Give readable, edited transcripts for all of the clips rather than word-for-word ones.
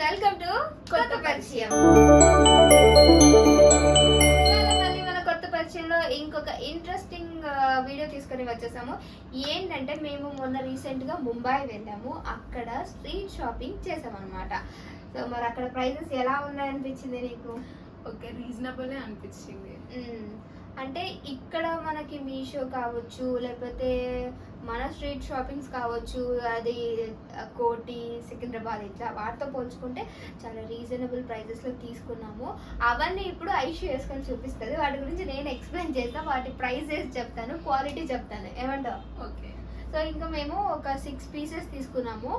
Welcome to కొత్త పరిచయం. మళ్ళీ మన కొత్త పరిచయంలో ఇంకొక ఇంట్రెస్టింగ్ వీడియో తీసుకొని వచ్చేసాము. ఏంటంటే మేము మొన్న రీసెంట్ గా ముంబై వెళ్ళాము. అక్కడ స్ట్రీట్ షాపింగ్ చేసామన్నమాట. సో మరి అక్కడ ప్రైజెస్ ఎలా ఉన్నాయనిపించింది నీకు? ఓకే, రీజనబుల్ అనిపించింది. అంటే ఇక్కడ మనకి మీషో కావచ్చు, లేకపోతే మన స్ట్రీట్ షాపింగ్స్ కావచ్చు, అది కోటి, సికింద్రాబాద్ ఇట్లా వాటితో పోల్చుకుంటే చాలా రీజనబుల్ ప్రైజెస్లో తీసుకున్నాము. అవన్నీ ఇప్పుడు ఐషు వేసుకొని చూపిస్తుంది. వాటి గురించి నేను ఎక్స్ప్లెయిన్ చేస్తాను, వాటి ప్రైజెస్ చెప్తాను, క్వాలిటీ చెప్తాను. ఏమంటావు? ఓకే. సో ఇంకా మేము ఒక 6 పీసెస్ తీసుకున్నాము.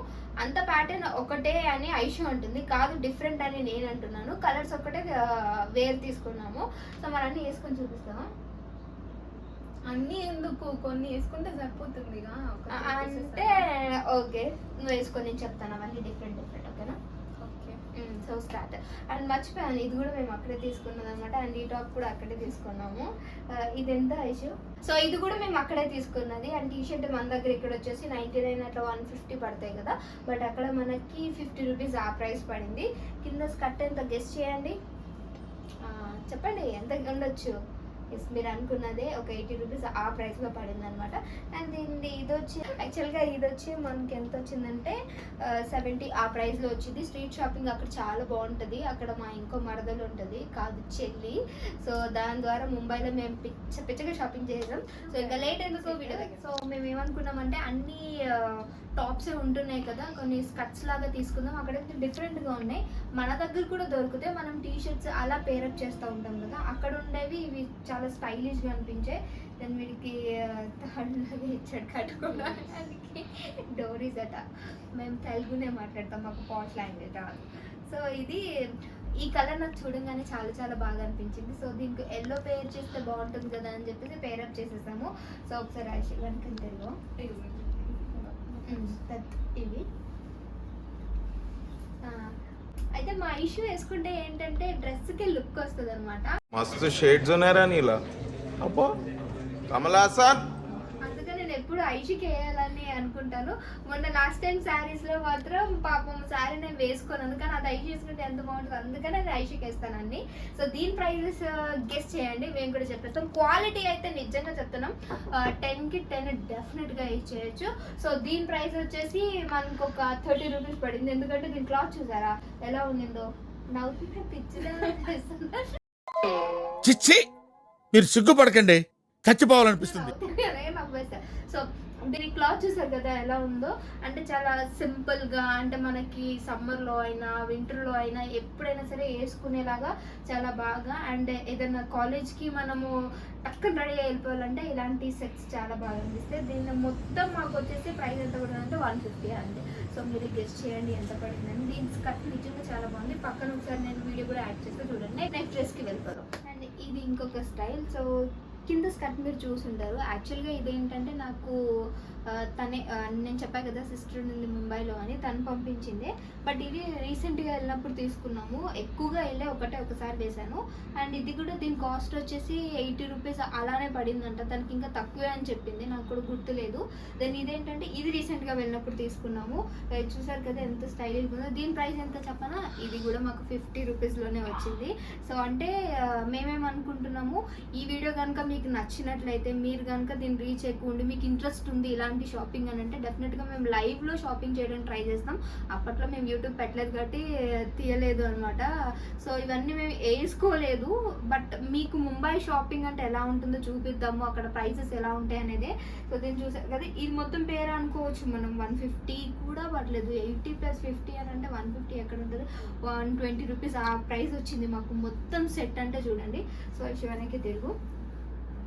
అంత ప్యాటర్న్ ఒకటే అని ఐషు అంటుంది, కాదు డిఫరెంట్ అని నేను అంటున్నాను. కలర్స్ ఒకటే వేర్ తీసుకున్నాము. సో మరి అన్నీ వేసుకొని చూపిస్తావా? అన్ని ఎందుకు, కొన్ని వేసుకుంటే సరిపోతుంది. అంటే ఓకే, నువ్వు వేసుకొని నేను చెప్తాను అవన్నీ డిఫరెంట్ ఓకేనా? ఓకే. So start. అండ్ మర్చిపోయాను, ఇది కూడా మేము అక్కడే తీసుకున్నది అనమాట. అండ్ ఈ టాప్ కూడా అక్కడే తీసుకున్నాము. ఇది ఎంత ఐషు? సో ఇది కూడా మేము అక్కడే తీసుకున్నది. అండ్ టీ షర్ట్ మన దగ్గర ఇక్కడ వచ్చేసి 99 అట్లా 150 పడతాయి కదా, బట్ అక్కడ మనకి 50 రూపీస్ ఆ ప్రైస్ పడింది. కింద స్కర్ట్ ఎంత గెస్ చేయండి, చెప్పండి ఎంత ఉండొచ్చు? ఎస్, మీరు అనుకున్నదే, ఒక 80 రూపీస్ ఆ ప్రైస్లో పడింది అనమాట. అండ్ ఇది వచ్చి యాక్చువల్గా ఇది వచ్చి మనకి ఎంత వచ్చిందంటే 70 ఆ ప్రైస్లో వచ్చింది. స్ట్రీట్ షాపింగ్ అక్కడ చాలా బాగుంటుంది. అక్కడ మా ఇంకో మరదలు ఉంటుంది, కాదు చెల్లి. సో దాని ద్వారా ముంబైలో మేము పిచ్చగా షాపింగ్ చేసాం. సో ఇంకా లేట్ ఎందుకు వీడియో. సో మేము ఏమనుకున్నామంటే అన్ని టాప్సే ఉంటున్నాయి కదా, కొన్ని స్కర్ట్స్ లాగా తీసుకుందాం. అక్కడ డిఫరెంట్గా ఉన్నాయి. మన దగ్గర కూడా దొరికితే మనం టీ షర్ట్స్ అలా పేరప్ చేస్తూ ఉంటాం కదా, అక్కడ ఉండేవి ఇవి చాలా స్టైలిష్గా అనిపించాయి. దాని వీడికి థర్డ్లాగా ఇచ్చాడు కట్టుకోవడానికి డోరీస్ అట. మేము తెలుగునే మాట్లాడతాం, మాకు పాష్ లాంగ్వేజ్ రాదు. సో ఇది ఈ కలర్ నాకు చూడంగానే చాలా చాలా బాగా అనిపించింది. సో దీనికి ఎల్లో పేర్ చేస్తే బాగుంటుంది కదా అని చెప్పేసి పేరప్ చేసేసాము. సో ఒకసారి ఐషు వెనకంటేలో ఇవి అయితే మా ఇష్యూ వేసుకుంటే ఏంటంటే డ్రెస్కి లుక్ వస్తుంది అనమాట. మస్తు షేడ్స్ ఉన్నారా నీలా, అబ్బో కమలాసన్. అందుకని నేను ఎప్పుడు ఐషుకి వేయాలని అనుకుంటాను. మొన్న లాస్ట్ టైం శారీస్ లో మాత్రం పాపం శారీ నేను వేసుకోను, కానీ అది ఐషు వేసుకుంటే ఎంత బాగుంటుంది, అందుకని అది ఐషుకి వేస్తానండి. సో దీని ప్రైజెస్ గెస్ చేయండి, మేము కూడా చెప్పేస్తాం. క్వాలిటీ అయితే నిజంగా చెప్తున్నాం, 10కి 10 డెఫినెట్ గా ఇచ్చేయచ్చు. సో దీని ప్రైస్ వచ్చేసి మనకు ఒక 30 రూపీస్ పడింది. ఎందుకంటే దీని క్లాత్ చూసారా ఎలా ఉండిందో, నవ్వుతుంటే పిచ్చిగా చిచ్చి, మీరు సిగ్గుపడకండి, చచ్చిపోవాలనిపిస్తుంది. సో దీని క్లాత్ చూసారు కదా ఎలా ఉందో, అంటే చాలా సింపుల్ గా, అంటే మనకి సమ్మర్ లో అయినా వింటర్ లో అయినా ఎప్పుడైనా సరే వేసుకునేలాగా చాలా బాగా. అండ్ ఏదైనా కాలేజ్ కి మనము టక్కన రెడీ వెళ్ళిపోవాలంటే ఇలాంటి సెట్స్ చాలా బాగా అనిపిస్తాయి. దీన్ని మొత్తం మాకు వచ్చేసి ప్రైస్ ఎంత పడిందంటే 150 అండి. సో మీరు గెస్ట్ చేయండి ఎంత పడిందని. దీని స్కర్ట్ నిజంగా చాలా బాగుంది. పక్కన ఒకసారి నేను వీడియో కూడా యాడ్ చేస్తే చూడండి. నెక్స్ట్ డ్రెస్ కి వెళ్ళిపోదాం. అండ్ ఇది ఇంకొక స్టైల్. సో కింద స్కర్ట్ మీరు చూసుంటారు. యాక్చువల్గా ఇదేంటంటే నాకు తనే, నేను చెప్పా కదా సిస్టర్ ఉంది ముంబైలో అని, తను పంపించింది. బట్ ఇది రీసెంట్గా వెళ్ళినప్పుడు తీసుకున్నాము. ఎక్కువగా వెళ్ళే ఒకసారి వేసాను. అండ్ ఇది కూడా దీని కాస్ట్ వచ్చేసి 80 రూపీస్ అలానే పడిందంట. తనకి ఇంకా తక్కువే అని చెప్పింది, నాకు కూడా గుర్తులేదు. దెన్ ఇదేంటంటే ఇది రీసెంట్గా వెళ్ళినప్పుడు తీసుకున్నాము. చూసారు కదా ఎంత స్టైలిష్గా ఉందో. దీని ప్రైస్ ఎంత చెప్పనా, ఇది కూడా మాకు 50 రూపీస్లోనే వచ్చింది. సో అంటే మేమేమనుకుంటున్నాము, ఈ వీడియో కనుక మీకు నచ్చినట్లయితే, మీరు కనుక దీన్ని రీచ్ ఎక్కువ ఉండి మీకు ఇంట్రెస్ట్ ఉంది ఇలాంటి షాపింగ్ అని అంటే, డెఫినెట్గా మేము లైవ్లో షాపింగ్ చేయడానికి ట్రై చేస్తాం. అప్పట్లో మేము యూట్యూబ్ పెట్టలేదు కాబట్టి తీయలేదు అనమాట. సో ఇవన్నీ మేము వేసుకోలేదు. బట్ మీకు ముంబై షాపింగ్ అంటే ఎలా ఉంటుందో చూపిద్దాము, అక్కడ ప్రైసెస్ ఎలా ఉంటాయి అనేది. సో దీన్ని చూసారు కదా, ఇది మొత్తం పేరు అనుకోవచ్చు మనం. 150 కూడా పడలేదు, 80 + 50 అని అంటే 150 ఎక్కడ ఉంటుంది, 120 రూపీస్ ఆ ప్రైస్ వచ్చింది మాకు మొత్తం సెట్ అంటే. చూడండి. సో శివానికి తిరుగు.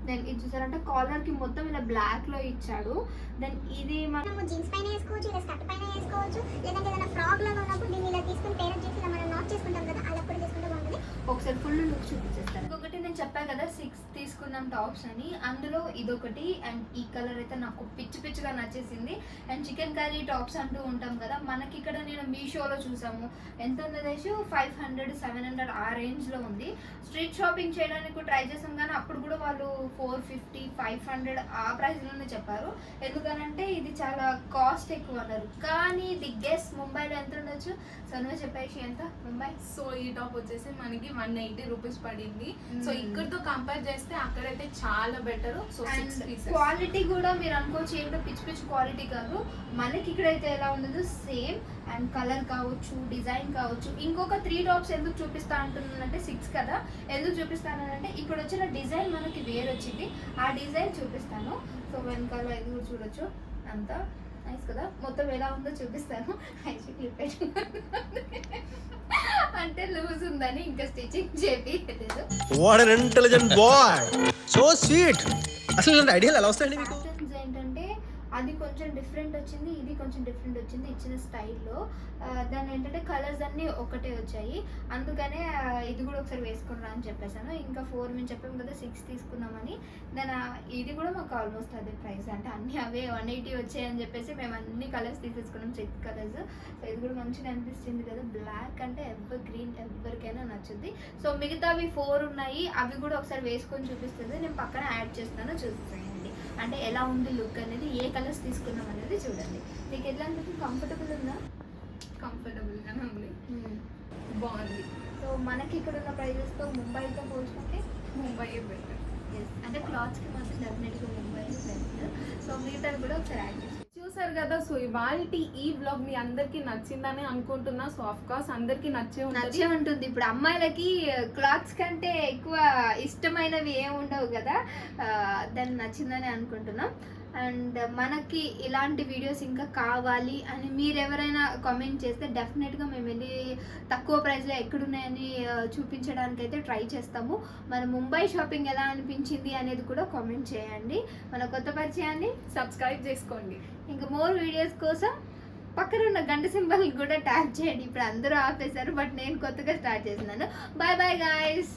దెన్ ఇది చూసారంటే కాలర్ కి మొత్తం ఇలా బ్లాక్ లో ఇచ్చాడు. దెన్ ఇది మనం జీన్స్ పైన వేసుకోవచ్చు, ఇలా స్కర్ట్ పైన వేసుకోవచ్చు, లేదంటే ఏదైనా ఫ్రాక్ లాగా ఉన్నప్పుడు దీన్ని ఇలా తీసుకుని పేరప్ చేసి ఇలా మనం నాట్ చేసుకుంటాం కదా, అలా కూడా చేసుకుంటే బాగుంటుంది. ఒకసారి ఫుల్ లుక్ చూపించేస్తాను. ఇంకొకటి నేను చెప్పా కదా 6 తీసుకున్నాం టాప్స్ అని, అందులో ఇదొకటి అండ్ ఈ కలర్ అయితే నాకు పిచ్చిగా నచ్చేసింది. అండ్ చికెన్ కర్రీ టాప్స్ అంటూ ఉంటాం కదా, మనకి ఇక్కడ నేను మీషోలో చూసాము ఎంత ఉంది దేశు 500-700 ఆ రేంజ్లో ఉంది. స్ట్రీట్ షాపింగ్ చేయడానికి ట్రై చేసాం కానీ అప్పుడు కూడా వాళ్ళు 450-500 ఆ ప్రైస్లోనే చెప్పారు. ఎందుకనంటే ఇది చాలా కాస్ట్ ఎక్కువ అన్నారు. కానీ ది గెస్ ముంబైలో ఎంత ఉండొచ్చు? సో నువ్వు చెప్పేసి ఎంత ముంబై? సో ఈ టాప్ వచ్చేసి మనకి 180 రూపీస్ పడింది. సో ఇక్కడతో కంపేర్ చేస్తే అక్కడైతే చాలా బెటర్. So 6 pieces. క్వాలిటీ కూడా మీరు అనుకోవచ్చు ఏంటో పిచ్చి క్వాలిటీ కాదు, మనకి ఇక్కడైతే ఎలా ఉండదు సేమ్. అండ్ కలర్ కావచ్చు, డిజైన్ కావచ్చు. ఇంకొక 3 టాప్స్ ఎందుకు చూపిస్తా అంటున్నానంటే 6 కదా, ఎందుకు చూపిస్తానంటే ఇప్పుడు వచ్చిన డిజైన్ మనకి వేరు వచ్చింది, ఆ డిజైన్ చూపిస్తాను. సో వెనకాల ఇది కూడా చూడొచ్చు, అంతా నైస్ కదా. మొత్తం ఎలా ఉందో చూపిస్తాను. అంటే లూజ్ ఉందని ఇంకా స్టిచ్చింగ్ చేపియలేదు. What an intelligent boy, so sweet. అసలు ఇలాంటి ఐడియాలు ఎలా వస్తాయండి మీకు? ప్యాటర్న్స్ ఏంటంటే అది కొంచెం డిఫరెంట్ వచ్చింది, ఇది కొంచెం డిఫరెంట్ వచ్చింది ఇచ్చిన స్టైల్లో. దాని ఏంటంటే కలర్స్ అన్నీ ఒకటే వచ్చాయి, అందుకనే ఇది కూడా ఒకసారి వేసుకున్నా అని చెప్పేసాను. ఇంకా 4 మేము చెప్పాము కదా 6 తీసుకున్నామని. దాని ఇది కూడా మాకు ఆల్మోస్ట్ అదే ప్రైస్, అంటే అన్నీ అవే 180 వచ్చాయని చెప్పేసి మేము అన్ని కలర్స్ తీసేసుకున్నాం, 6 కలర్స్. సో ఇది కూడా మంచిగా అనిపిస్తుంది కదా, బ్లాక్ అంటే ఎవర్ గ్రీన్ ఎవరికైనా నచ్చుద్ది. సో మిగతావి 4 ఉన్నాయి, అవి కూడా ఒకసారి వేసుకొని చూపిస్తుంది, నేను పక్కన యాడ్ చేస్తాను, చూసేయండి. అంటే ఎలా ఉంది లుక్ అనేది, ఏ కలర్స్ తీసుకున్నాం అనేది చూడండి. మీకు ఎట్లా అనిపిస్తుంది? కంఫర్టబుల్ ఉందా? కంఫర్టబుల్గానే ఉంది, బాగుంది. సో మనకి ఇక్కడ ఉన్న ప్రైజెస్తో ముంబైతో పోల్చుకుంటే ముంబై బెటర్. అంటే క్లాత్స్కి మాత్రం డెఫినెట్గా ముంబై బెస్ట్. సో మిగతావి కూడా ఒకసారి యాడ్ చేసి చూసారు కదా. సో ఇవాళ ఈ వ్లాగ్ మీ అందరికి నచ్చిందని అనుకుంటున్నా. సో ఆఫ్ కోర్స్ అందరికి నచ్చే ఉంటుంది. ఇప్పుడు అమ్మాయిలకి క్లాత్స్ కంటే ఎక్కువ ఇష్టమైనవి ఏమి ఉండవు కదా, దాన్ని నచ్చిందని అనుకుంటున్నాం. అండ్ మనకి ఇలాంటి వీడియోస్ ఇంకా కావాలి అని మీరు ఎవరైనా కామెంట్ చేస్తే డెఫినెట్గా మేము వెళ్ళి తక్కువ ప్రైస్లో ఎక్కడున్నాయని చూపించడానికి అయితే ట్రై చేస్తాము. మన ముంబై షాపింగ్ ఎలా అనిపించింది అనేది కూడా కామెంట్ చేయండి. మన కొత్త పరిచయాన్ని సబ్స్క్రైబ్ చేసుకోండి. ఇంకా మోర్ వీడియోస్ కోసం పక్కన ఉన్న గంట సింబల్ కూడా ట్యాప్ చేయండి. ఇప్పుడు అందరూ ఆపేశారు, బట్ నేను కొత్తగా స్టార్ట్ చేస్తున్నాను. Bye bye guys.